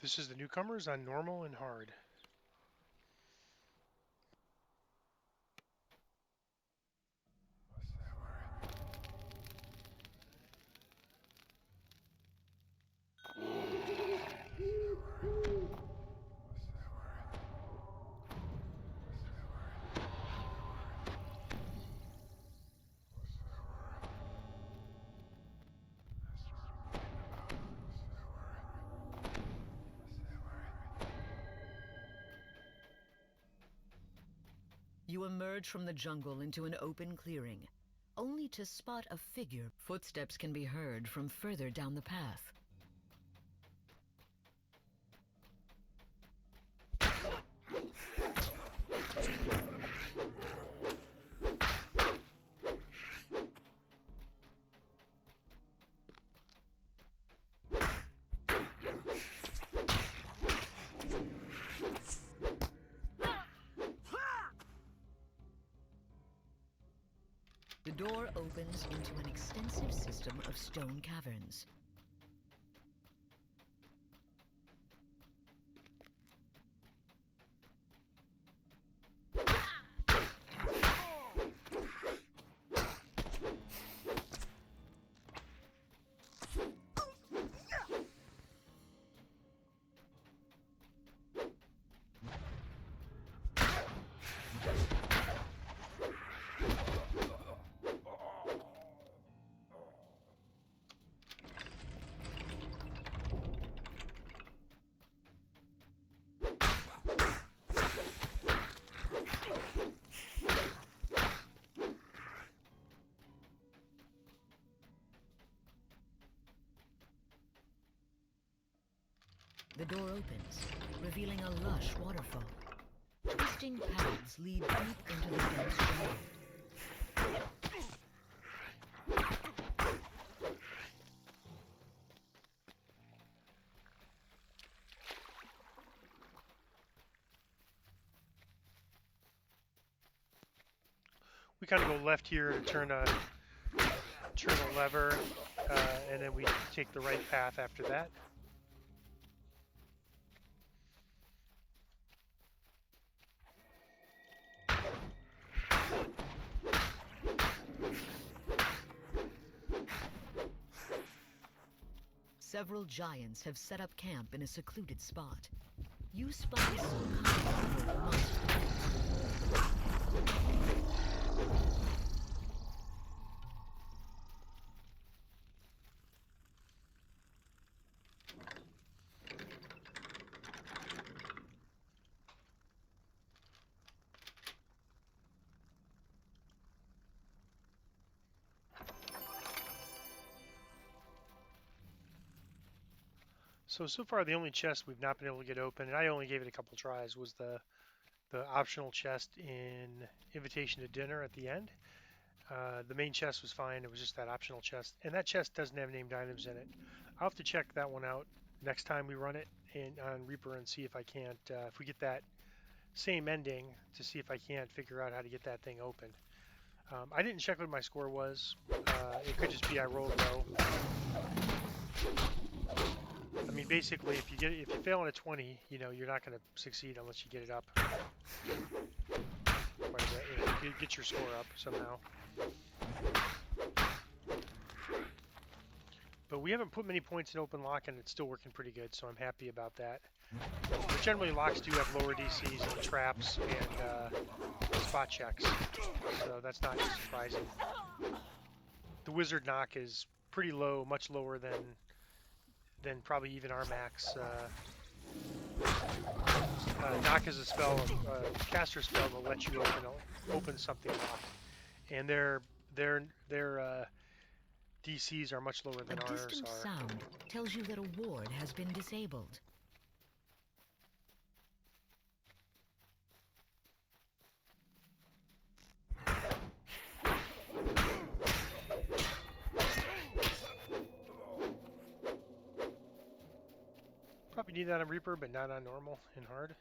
This is the Newcomers on normal and hard. You emerge from the jungle into an open clearing, only to spot a figure. Footsteps can be heard from further down the path. The door opens into an extensive system of stone caverns. The door opens, revealing a lush waterfall. Twisting paths lead deep into the dense jungle. We kind of go left here to turn a lever, and then we take the right path after that. Several giants have set up camp in a secluded spot. You spot some kind of monster. So far the only chest we've not been able to get open, and I only gave it a couple tries, was the optional chest in Invitation to Dinner at the end. The main chest was fine. It was just that optional chest, and that chest doesn't have named items in it. I'll have to check that one out next time we run it on Reaper and see if I can't, if we get that same ending, to see if I can't figure out how to get that thing open. I didn't check what my score was. It could just be I rolled low. I mean, basically, if you fail on a 20, you're not going to succeed unless you get it up quite a bit. Get your score up somehow. But we haven't put many points in open lock, and it's still working pretty good, so I'm happy about that. But generally, locks do have lower DCs and traps and spot checks, so that's not surprising. The wizard knock is pretty low, much lower than probably even our max. Knock is a spell, caster spell that lets you open something locked, and their DCs are much lower than ours are. A distant sound tells you that a ward has been disabled. Probably need that on Reaper, but not on normal and hard.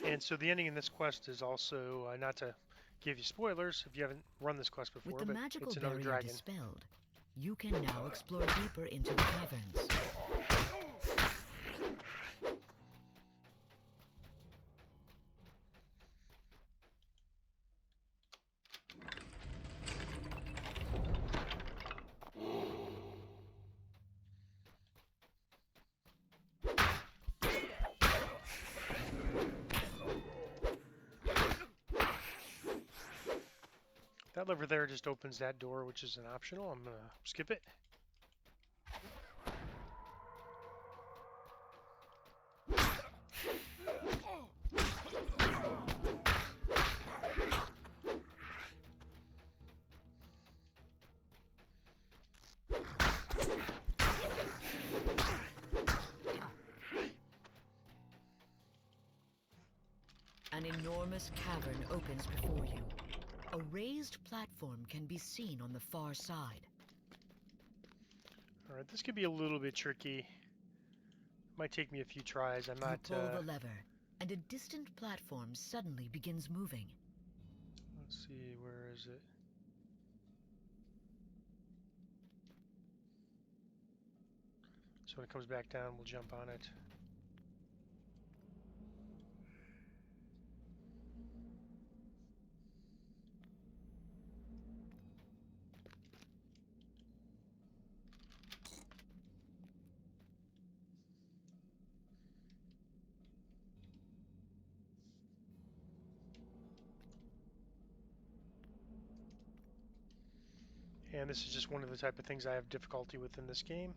And so the ending in this quest is also, not to give you spoilers if you haven't run this quest With before, the but magical it's another barrier dragon. dispelled, you can now explore deeper into the caverns. That lever there just opens that door, which is an optional. I'm going to skip it. An enormous cavern opens before you. A raised platform can be seen on the far side. All right, this could be a little bit tricky. Might take me a few tries. I'm You not. pull the lever, and a distant platform suddenly begins moving. Let's see, where is it? So when it comes back down, we'll jump on it. And this is just one of the type of things I have difficulty with in this game.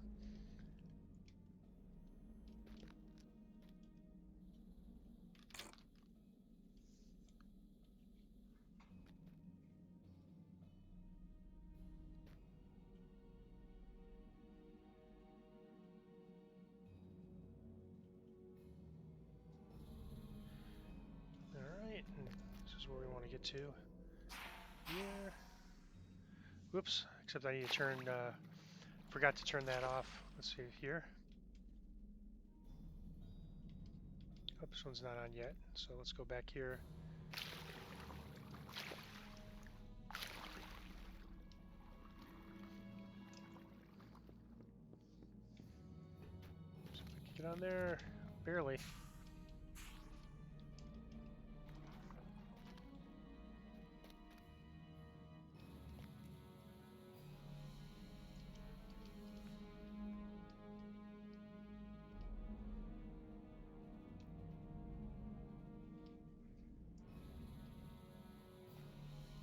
Alright, and this is where we want to get to. Here. Whoops, except I need to turn, forgot to turn that off. Let's see here. Oh, this one's not on yet, so let's go back here. See if I can get on there. Barely.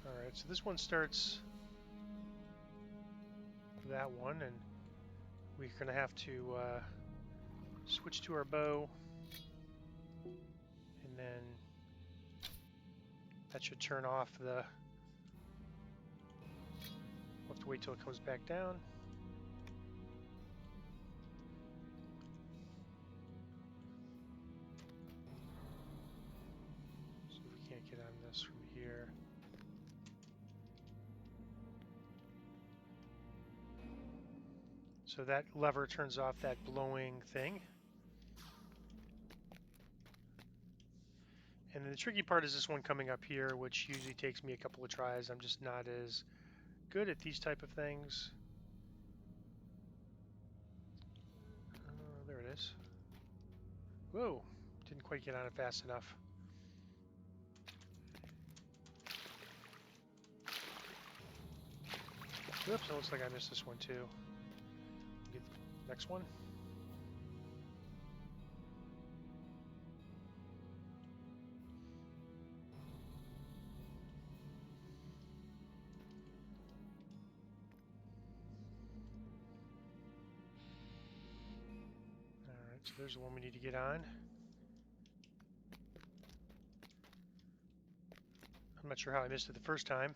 Alright, so this one starts that one, and we're going to have to switch to our bow, and then that should turn off the... We'll have to wait till it comes back down. So we can't get on this from here. So that lever turns off that blowing thing. And then the tricky part is this one coming up here, which usually takes me a couple of tries. I'm just not as good at these type of things. There it is. Whoa, didn't quite get on it fast enough. Whoops, it looks like I missed this one too. Get the next one. Alright, so there's the one we need to get on. I'm not sure how I missed it the first time.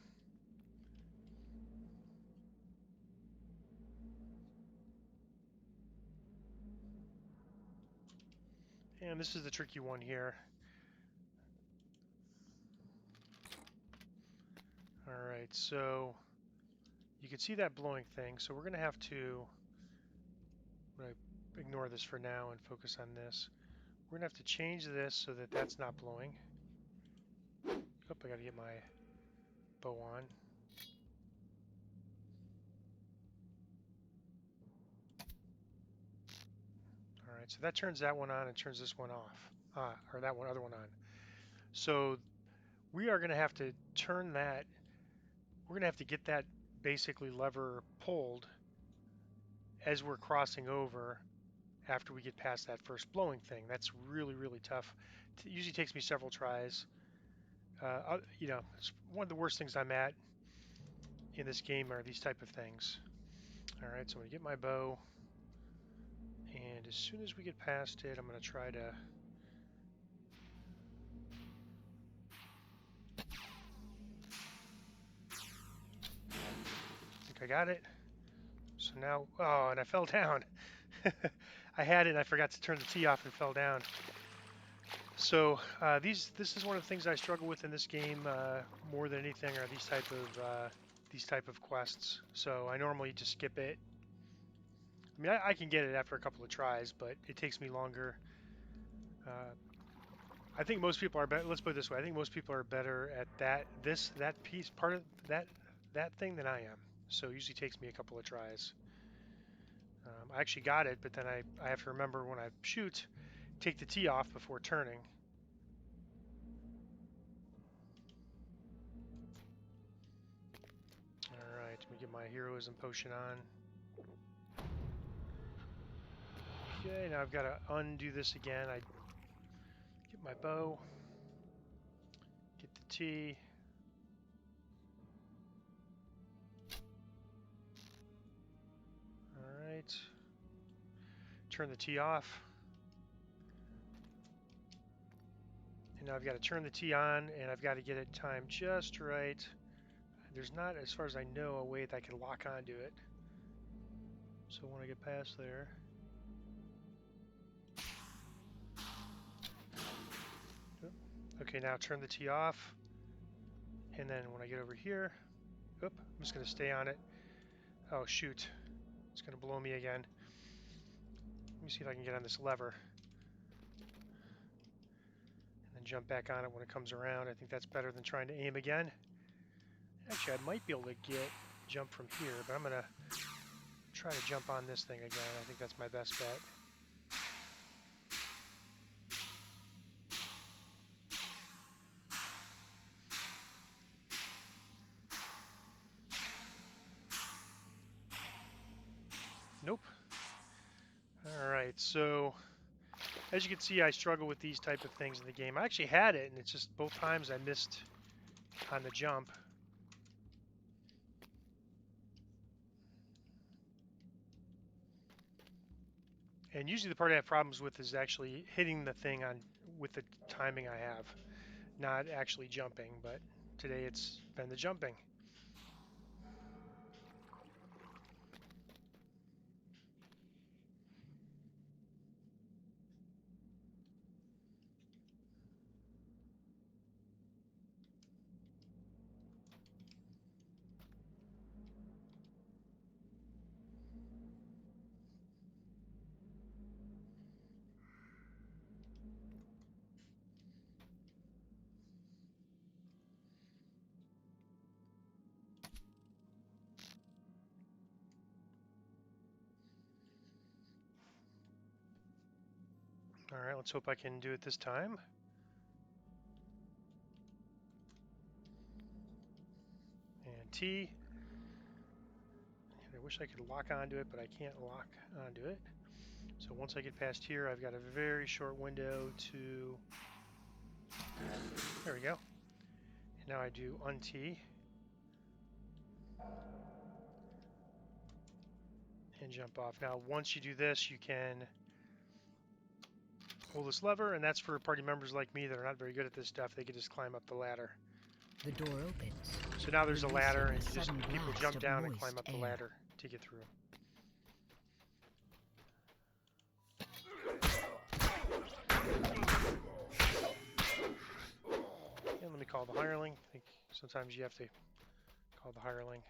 And this is the tricky one here. Alright, so you can see that blowing thing, so we're going to have to ignore this for now and focus on this. We're going to have to change this so that that's not blowing. Oh, I gotta get my bow on. Alright, so that turns that one on and turns this one off. Or that one other one on. So we are gonna have to turn that, we're gonna have to get that basically lever pulled as we're crossing over after we get past that first blowing thing. That's really, really tough. It usually takes me several tries. You know, it's one of the worst things I'm at in this game are these type of things. All right, so I'm gonna get my bow, and as soon as we get past it, I'm gonna try to. I think I got it. So now, oh, and I fell down. I had it, and I forgot to turn the T off and fell down. So this is one of the things I struggle with in this game more than anything are these type of quests. So I normally just skip it. I mean, I can get it after a couple of tries, but it takes me longer. I think most people are better. Let's put it this way: I think most people are better at that piece, part of that thing than I am. So it usually takes me a couple of tries. I actually got it, but then I have to remember when I shoot, take the T off before turning. All right, let me get my heroism potion on. Okay, now I've got to undo this again. I get my bow, get the T. All right, turn the T off. And now I've got to turn the T on, and I've got to get it timed just right. There's not, as far as I know, a way that I can lock onto it. So when I get past there, okay, now turn the T off, and then when I get over here, I'm just going to stay on it. Oh shoot, it's going to blow me again. Let me see if I can get on this lever, and then jump back on it when it comes around. I think that's better than trying to aim again. Actually, I might be able to jump from here, but I'm going to try to jump on this thing again. I think that's my best bet. Nope. Alright, so as you can see, I struggle with these type of things in the game. I actually had it, and it's just both times I missed on the jump. And usually the part I have problems with is actually hitting the thing on with the timing I have, not actually jumping, but today it's been the jumping. All right, let's hope I can do it this time. And T. And I wish I could lock onto it, but I can't lock onto it. So once I get past here, I've got a very short window to... There we go. And now I do un-T. And jump off. Now, once you do this, you can pull this lever, and that's for party members like me that are not very good at this stuff. They can just climb up the ladder. The door opens. So now there's a ladder, and people blast jump of down and moist climb up the air. ladder to get through. And let me call the hireling. I think sometimes you have to call the hireling.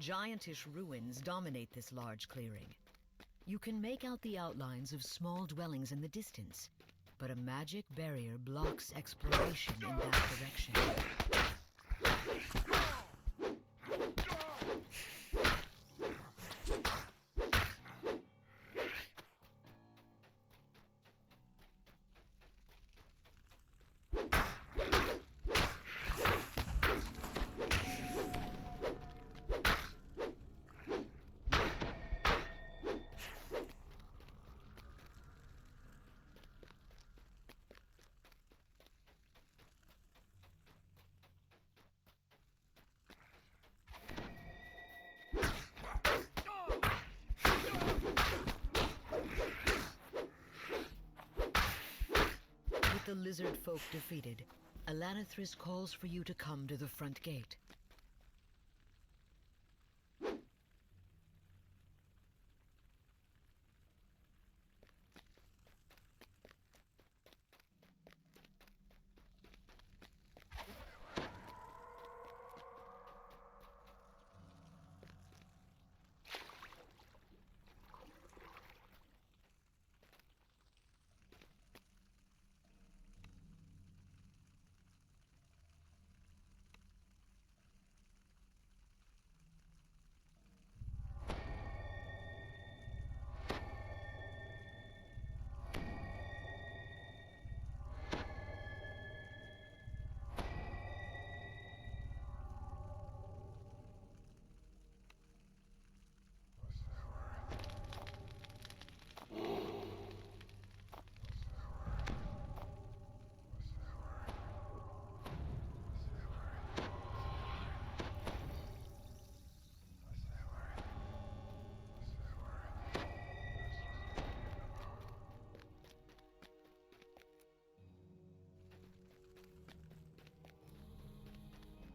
Giantish ruins dominate this large clearing. You can make out the outlines of small dwellings in the distance, but a magic barrier blocks exploration in that direction. With the lizard folk defeated, Alanithris calls for you to come to the front gate.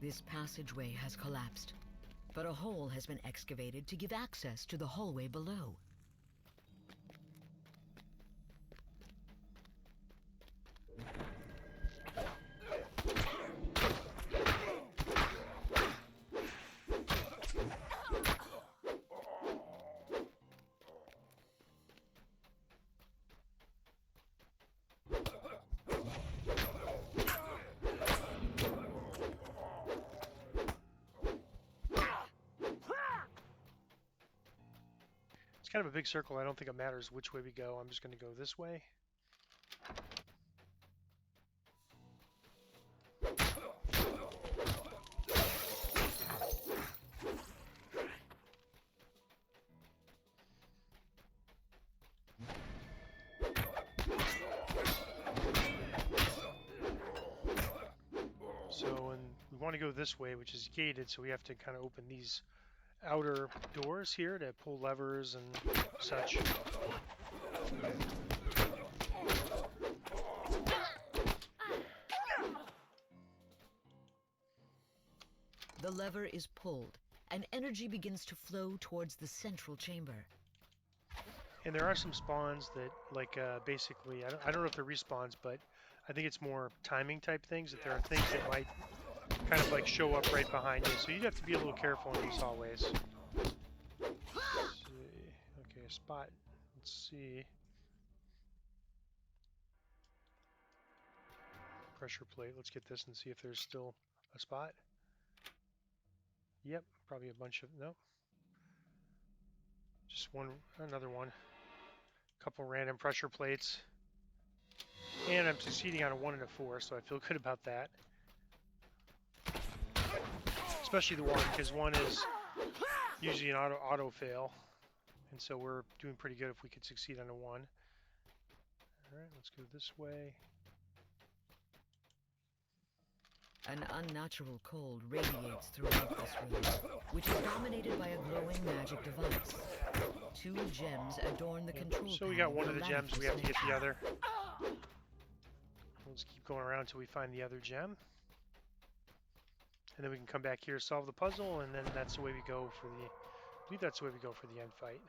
This passageway has collapsed, but a hole has been excavated to give access to the hallway below. It's kind of a big circle. I don't think it matters which way we go. I'm just going to go this way. So, and we want to go this way, which is gated, so we have to kind of open these outer doors here to pull levers and such. The lever is pulled, and energy begins to flow towards the central chamber. And there are some spawns that, like, basically, I don't know if they're respawns, but I think it's more timing type things, that there are things that might kind of like show up right behind you. So you have to be a little careful in these hallways. Let's see. Okay, a spot. Let's see. Pressure plate. Let's get this and see if there's still a spot. Yep, probably a bunch of, nope. Just one, another one. Couple random pressure plates. And I'm succeeding on a 1 and a 4, so I feel good about that. Especially the 1, because 1 is usually an auto fail. And so we're doing pretty good if we could succeed on a 1. Alright, let's go this way. An unnatural cold radiates throughout this room, which is dominated by a glowing magic device. 2 gems adorn the control panel. So we got one of the gems, we have to get the other. We'll just keep going around until we find the other gem. And then we can come back here, solve the puzzle, and then that's the way we go for the... I believe that's the way we go for the end fight.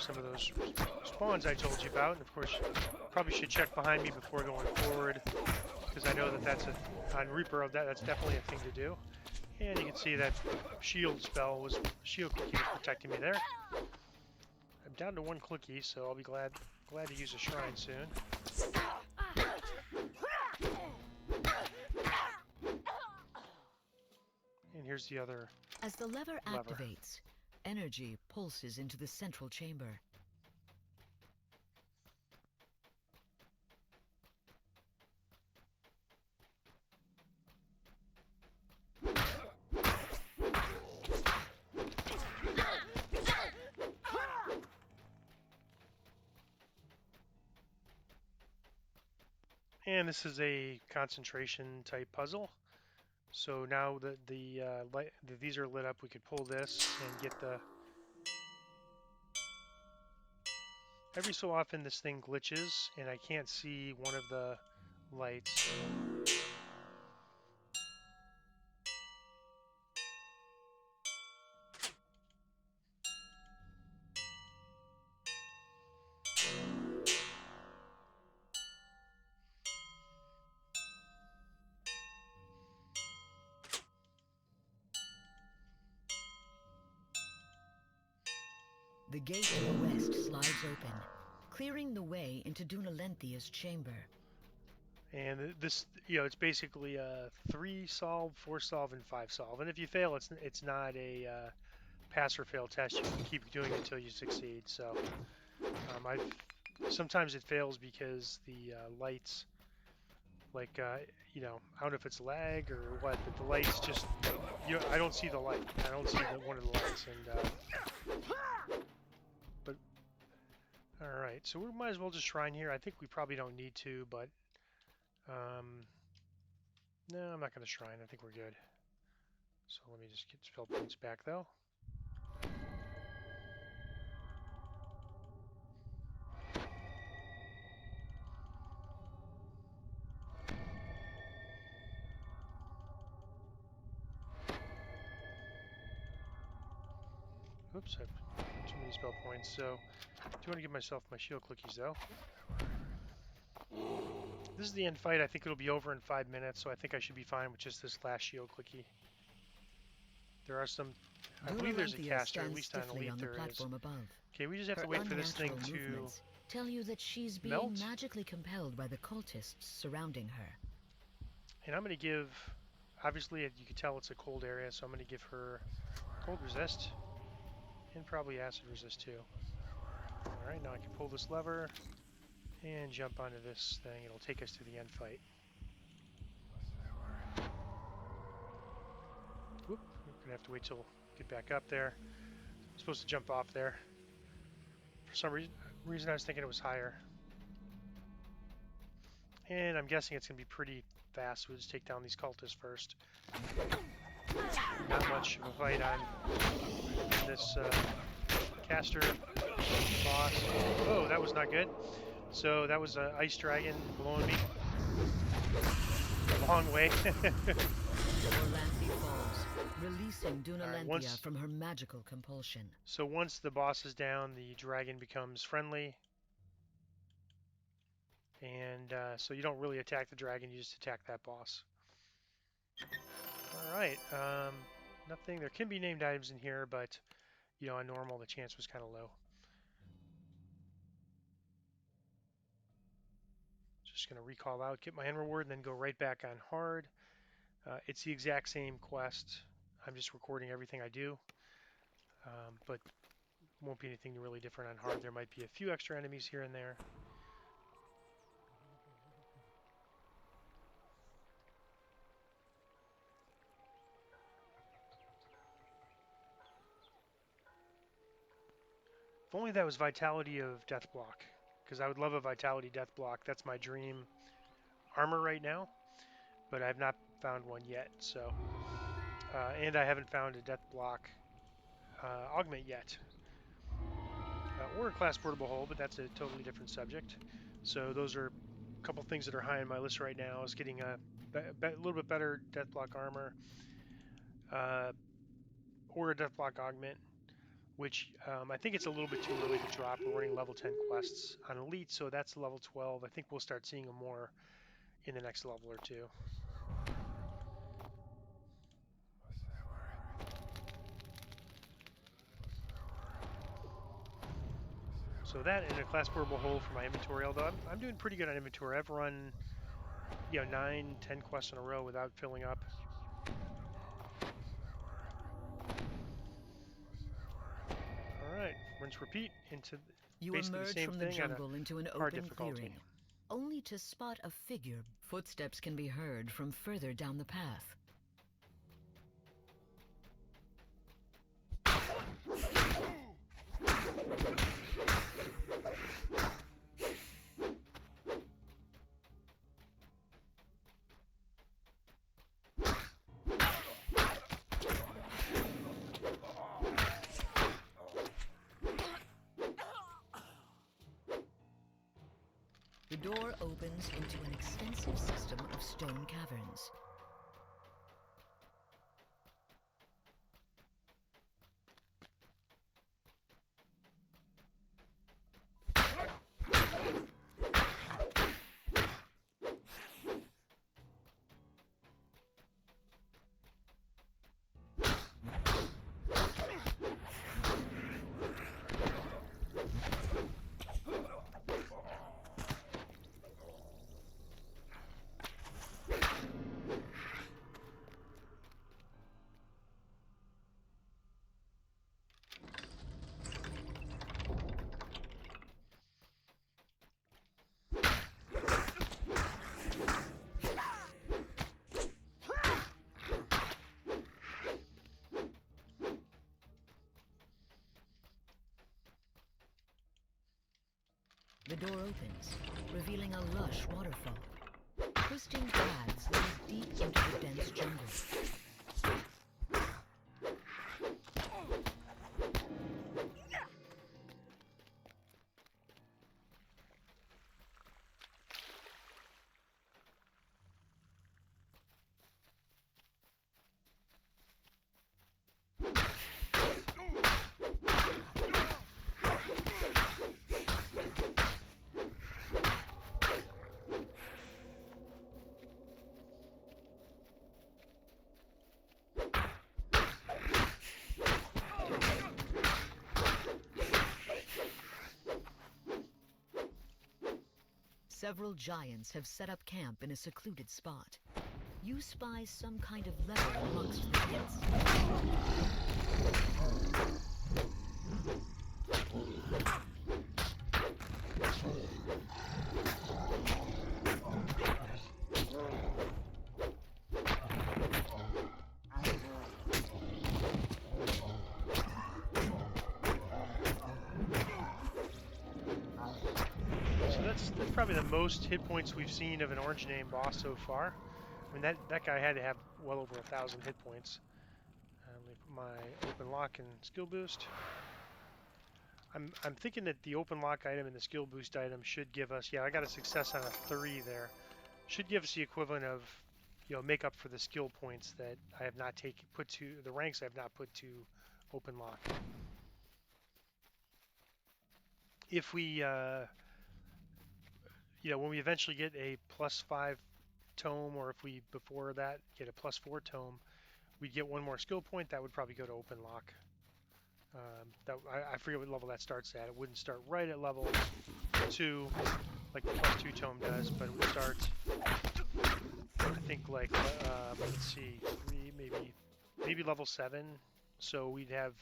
some of those spawns I told you about. And of course, probably should check behind me before going forward, because I know that that's on Reaper of that. That's definitely a thing to do. And you can see that shield cookie was protecting me there. I'm down to 1 cookie, so I'll be glad to use a shrine soon. And here's the other As the lever activates, energy pulses into the central chamber. And this is a concentration type puzzle. So now that these are lit up, we could pull this and get the... Every so often this thing glitches and I can't see one of the lights. The gate to the west slides open, clearing the way into Dunalenthia's chamber. And this, it's basically a 3 solve, 4 solve, and 5 solve. And if you fail, it's not a pass or fail test. You can keep doing it until you succeed. So sometimes it fails because the lights, like I don't know if it's lag or what, but the lights just, I don't see the light. I don't see one of the lights. And but all right, so we might as well just shrine here. I think we probably don't need to, but no, I'm not going to shrine. I think we're good. So let me just get spell points back though. Oops, I have too many spell points. So I do want to give myself my shield cookies though. This is the end fight. I think it'll be over in 5 minutes, so I think I should be fine with just this last shield cookie. There are some... I believe there's a caster, at least on Elite there is. Above. Okay, we just have to wait for this thing to tell you that she's being melt. Magically compelled by the cultists surrounding her. And I'm going to give... Obviously, you can tell it's a cold area, so I'm going to give her cold resist. And probably acid resist too. Alright, now I can pull this lever and jump onto this thing. It'll take us to the end fight. Whoop, we're gonna have to wait till we get back up there. I'm supposed to jump off there. For some reason I was thinking it was higher. And I'm guessing it's gonna be pretty fast. We'll just take down these cultists first. Not much of a fight on this caster boss. Oh, that was not good. So that was an ice dragon blowing me a long way. Orlanthi falls, releasing Dunalenthia from her magical compulsion. So once the boss is down, the dragon becomes friendly. And so you don't really attack the dragon, you just attack that boss. Alright, nothing. There can be named items in here, but on normal the chance was kind of low. Just going to recall out, get my end reward, and then go right back on hard. It's the exact same quest. I'm just recording everything I do, but won't be anything really different on hard. There might be a few extra enemies here and there. If only that was Vitality of Death Block, because I would love a Vitality Death Block. That's my dream armor right now, but I've not found one yet. So, and I haven't found a Death Block augment yet, or a class portable hull, but that's a totally different subject. So those are a couple things that are high on my list right now. Is getting a little bit better Death Block armor, or a Death Block augment, which I think it's a little bit too early to drop. We're running level 10 quests on Elite, so that's level 12. I think we'll start seeing them more in the next level or two. So that and a class portable hole for my inventory, although I'm doing pretty good on inventory. I've run, 9, 10 quests in a row without filling up. All right, rinse, repeat into You basically the emerge same from the thing on a jungle into an hard open difficulty. clearing, only to spot a figure. Footsteps can be heard from further down the path. The door opens into an extensive system of stone caverns. The door opens, revealing a lush waterfall. Twisting paths lead deep into the dense jungle. Several giants have set up camp in a secluded spot. You spy some kind of lever amongst the pits. So that's probably the most hit points we've seen of an orange name boss so far. I mean, that guy had to have well over 1,000 hit points. Let me put my open lock and skill boost. I'm thinking that the open lock item and the skill boost item should give us, I got a success on a 3 there. Should give us the equivalent of, make up for the skill points that I have not put to the ranks I have not put to open lock. If we, when we eventually get a +5 tome, or if we before that get a +4 tome, we get one more skill point. That would probably go to open lock. I forget what level that starts at. It wouldn't start right at level 2 like the +2 tome does, but it would start, I think, like let's see, 3, maybe level 7. So we'd have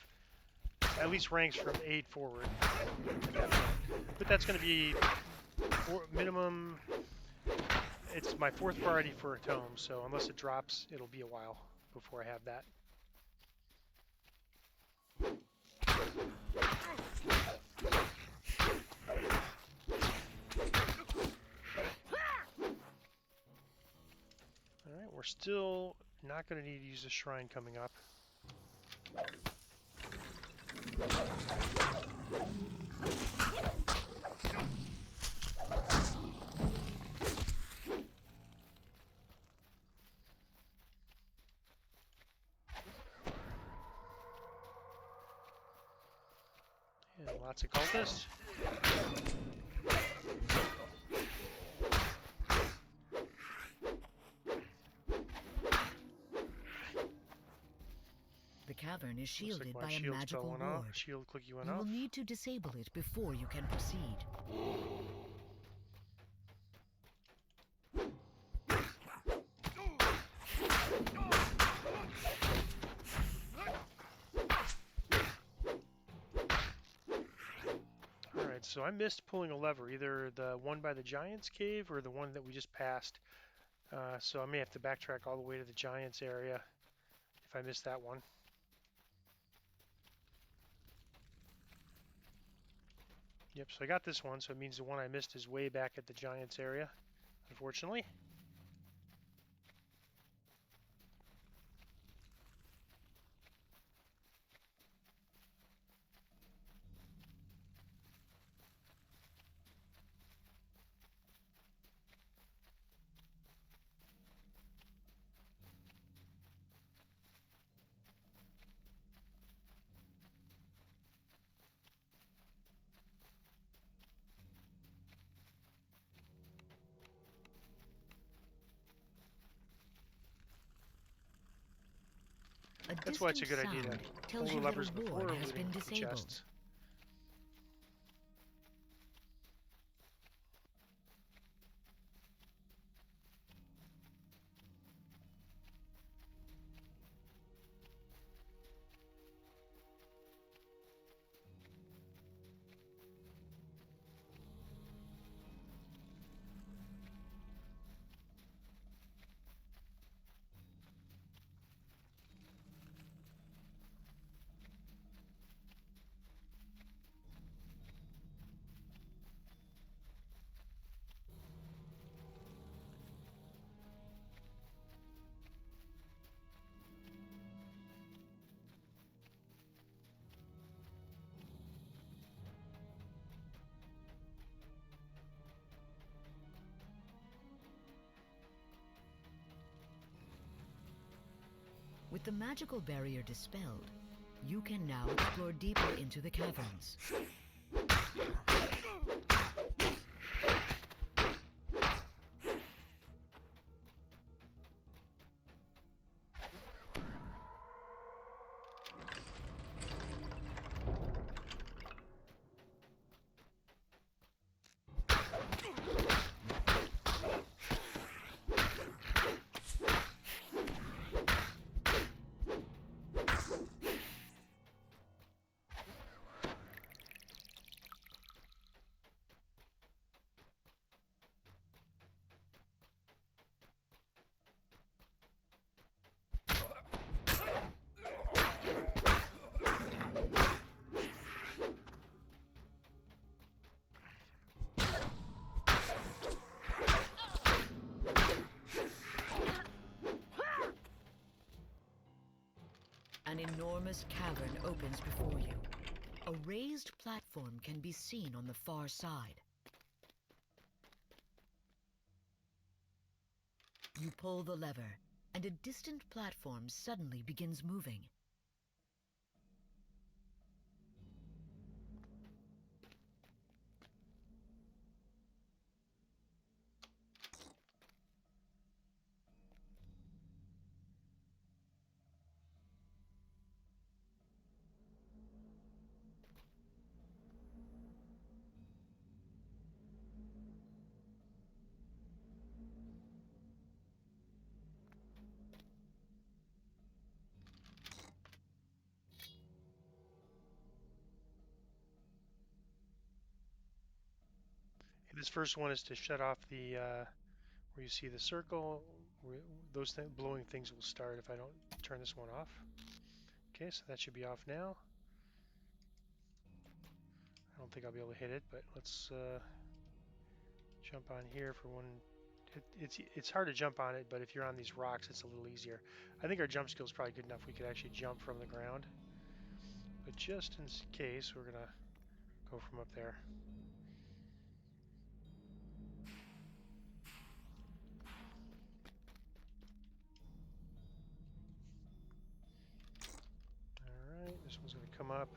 at least ranks from 8 forward at that point. But that's going to be minimum. It's my 4th priority for a tome, so unless it drops, it'll be a while before I have that. Alright, we're still not going to need to use the shrine coming up. lots of cultists. The cavern is Looks like shielded my by a shield spell magical went off. ward. Shield clicky went You will off. need to disable it before you can proceed. Alright, so I missed pulling a lever, either the one by the Giant's Cave or the one that we just passed. So I may have to backtrack all the way to the Giant's area if I missed that one. Yep, so I got this one, so it means the one I missed is way back at the Giant's area, unfortunately. A That's why it's a distant good idea sound to tells pull you the that levers a before ward has looting been the disabled. chests. With the magical barrier dispelled, you can now explore deeper into the caverns. An enormous cavern opens before you. A raised platform can be seen on the far side. You pull the lever, and a distant platform suddenly begins moving. This first one is to shut off the, where you see the circle, those blowing things will start if I don't turn this one off. Okay, so that should be off now. I don't think I'll be able to hit it, but let's jump on here for one. It's hard to jump on it, but if you're on these rocks, it's a little easier. I think our jump skill is probably good enough. We could actually jump from the ground. But just in case, we're gonna go from up there. All right, this one's gonna come up.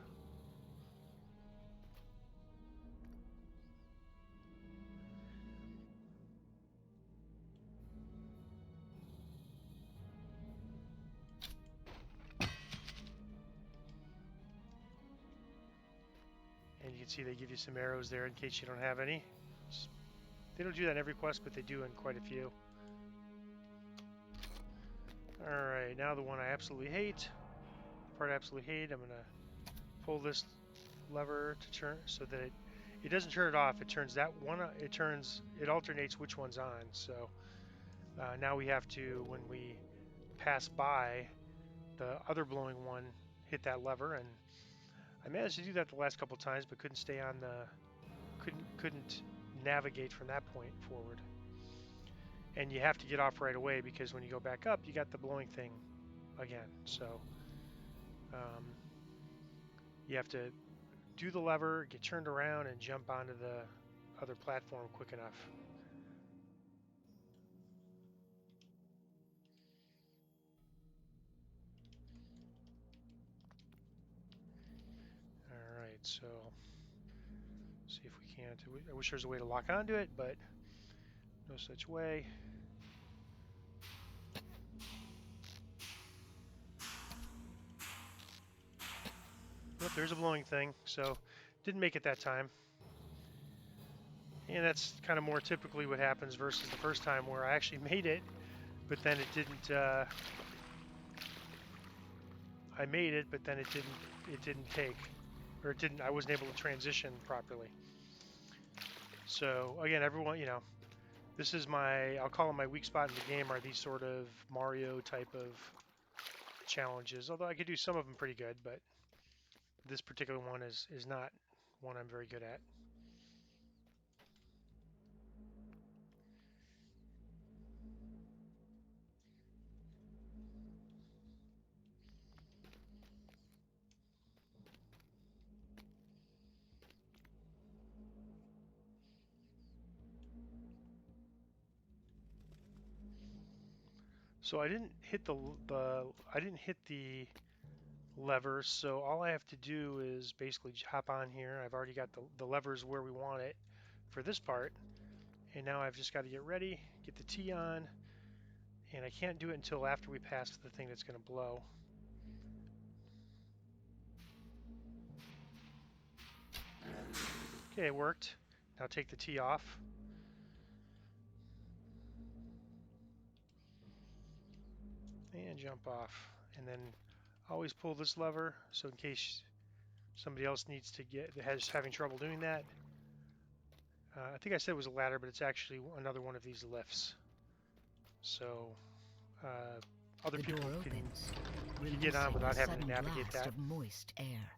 can see they give you some arrows there in case you don't have any. They don't do that in every quest, but they do in quite a few. Alright, now the one I absolutely hate. The part I absolutely hate, I'm going to pull this lever to turn so that it doesn't turn it off. It turns that one, it alternates which one's on. So now we have to, when we pass by the other blowing one, hit that lever, and I managed to do that the last couple times, but couldn't stay on the, couldn't navigate from that point forward. And you have to get off right away because when you go back up, you got the blowing thing again. So you have to do the lever, get turned around, and jump onto the other platform quick enough. All right, so see if we can't. I wish there was a way to lock onto it, but no such way. But there's a blowing thing, so didn't make it that time. And that's kind of more typically what happens versus the first time where I actually made it, but then it didn't. I made it, but then it didn't take, or it didn't. I wasn't able to transition properly. So again, everyone, you know, this is my, I'll call it my weak spot in the game, are these sort of Mario type of challenges. Although I could do some of them pretty good, but this particular one is not one I'm very good at. So I didn't hit the levers, so all I have to do is basically hop on here. I've already got the levers where we want it for this part, and now I've just got to get ready, get the T on, and I can't do it until after we pass the thing that's going to blow. Okay, it worked. Now take the T off. And jump off. And then always pull this lever, so in case somebody else needs to having trouble doing that. I think I said it was a ladder, but it's actually another one of these lifts. So other The people door can opens, get on without having to sudden navigate blast that. of moist air.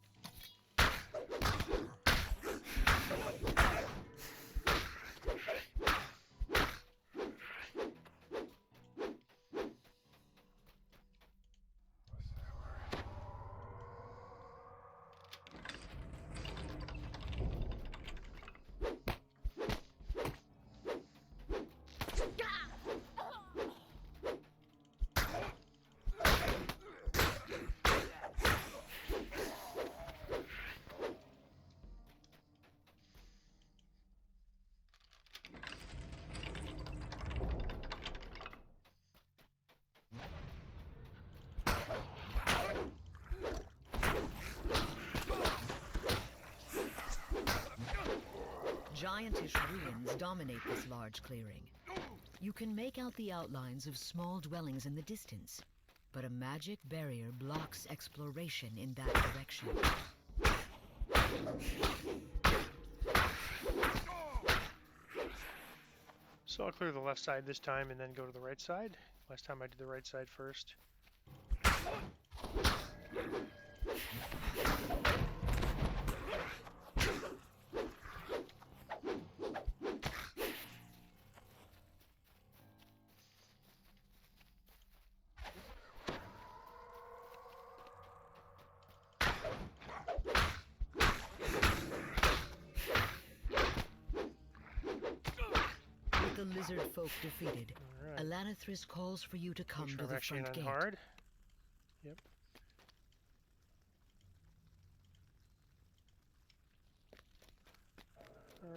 Giantish ruins dominate this large clearing. You can make out the outlines of small dwellings in the distance, but a magic barrier blocks exploration in that direction. So I'll clear the left side this time and then go to the right side. Last time I did the right side first. With the lizard folk defeated, Right. Alanithris calls for you to come Make sure to I'm the actually front in gate. hard. Yep.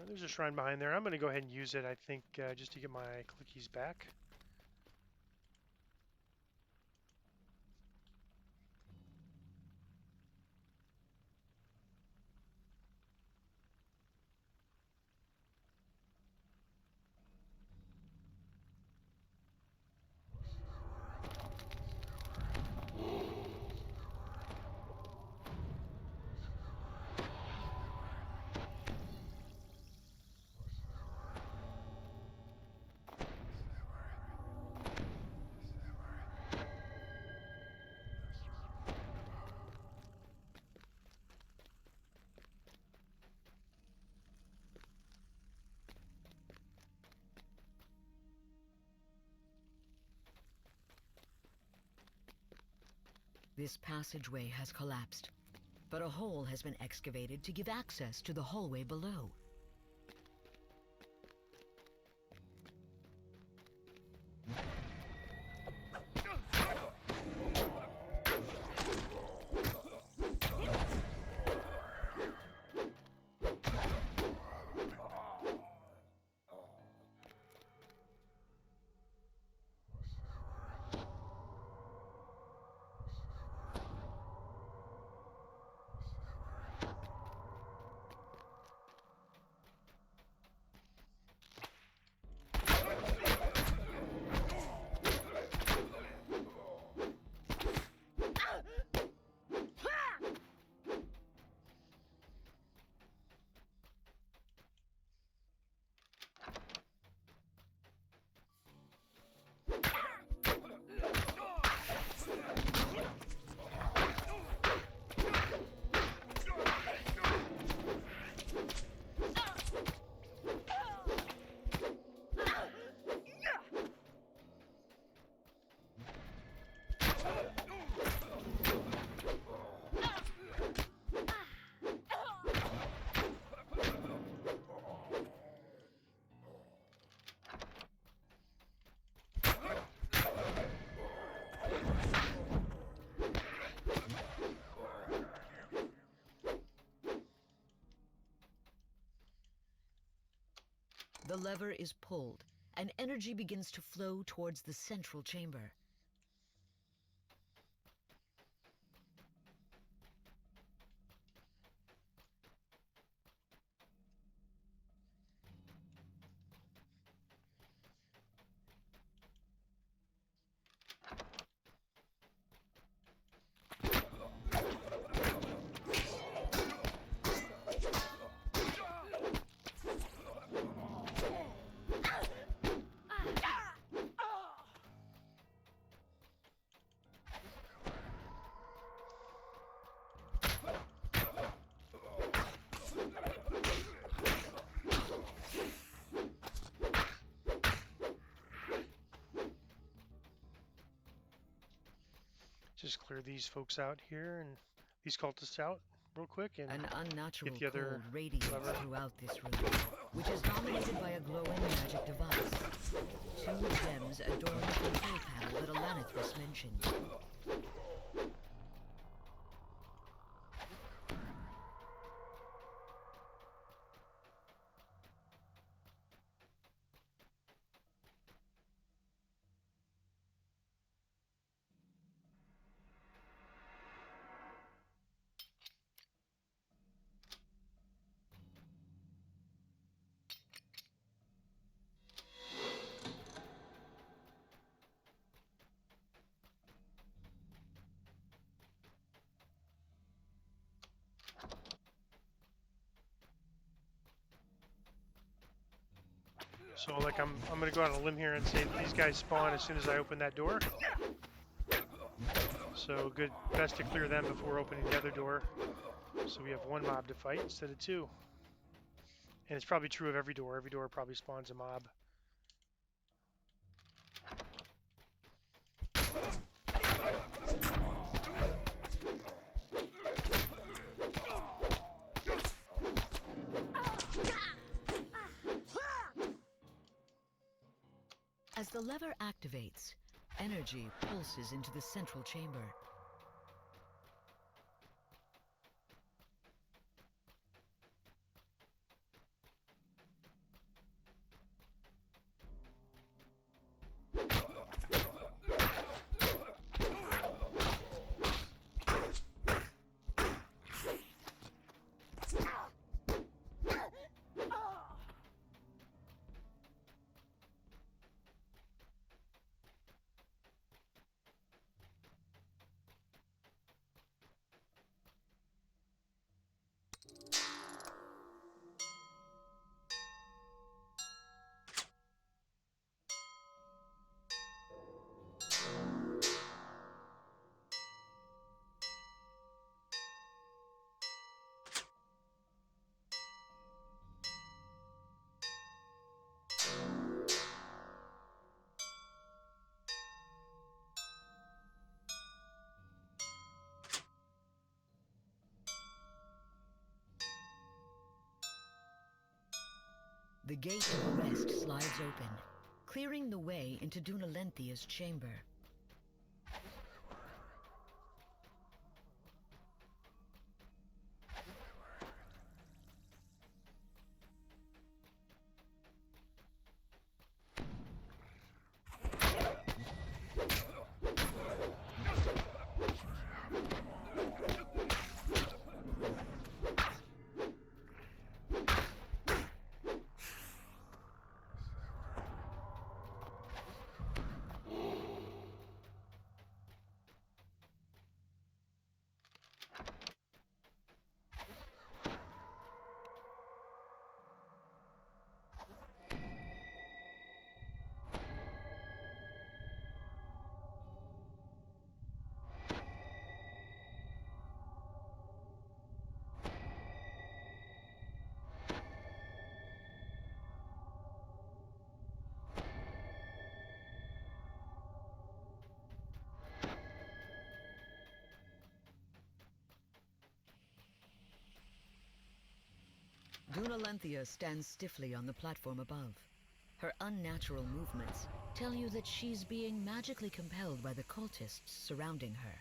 There's a shrine behind there. I'm going to go ahead and use it, I think, just to get my clickies back. This passageway has collapsed, but a hole has been excavated to give access to the hallway below. The lever is pulled, and energy begins to flow towards the central chamber. Just clear these folks out here and these cultists out real quick and An unnatural get the other cold radiates lever. throughout this room, which is dominated by a glowing magic device. Two gems adorn the control panel that Alanithus mentioned. So like I'm gonna go out on a limb here and say these guys spawn as soon as I open that door. So best to clear them before opening the other door. So we have one mob to fight instead of two. And it's probably true of every door. Every door probably spawns a mob. As the lever activates, energy pulses into the central chamber. The gate of rest slides open, clearing the way into Dunalenthia's chamber. Dunalenthia stands stiffly on the platform above. Her unnatural movements tell you that she's being magically compelled by the cultists surrounding her.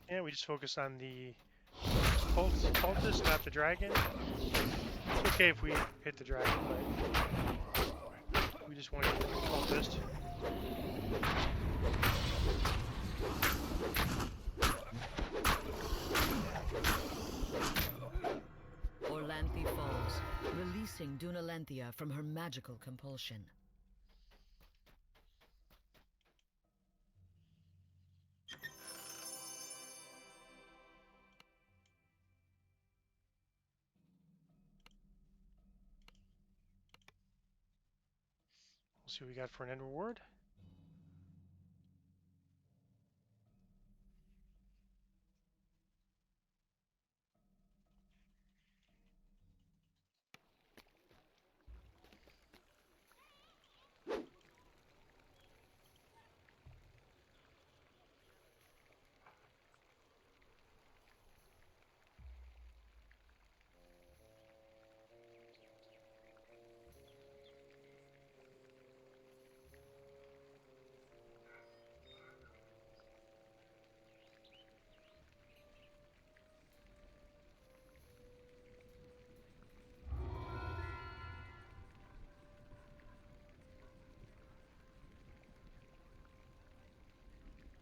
And we just focus on the cultist, not the dragon. It's okay if we hit the dragon, but we just want to hit the cultist. Orlanthi falls, releasing Dunalenthia from her magical compulsion. We'll see what we got for an end reward.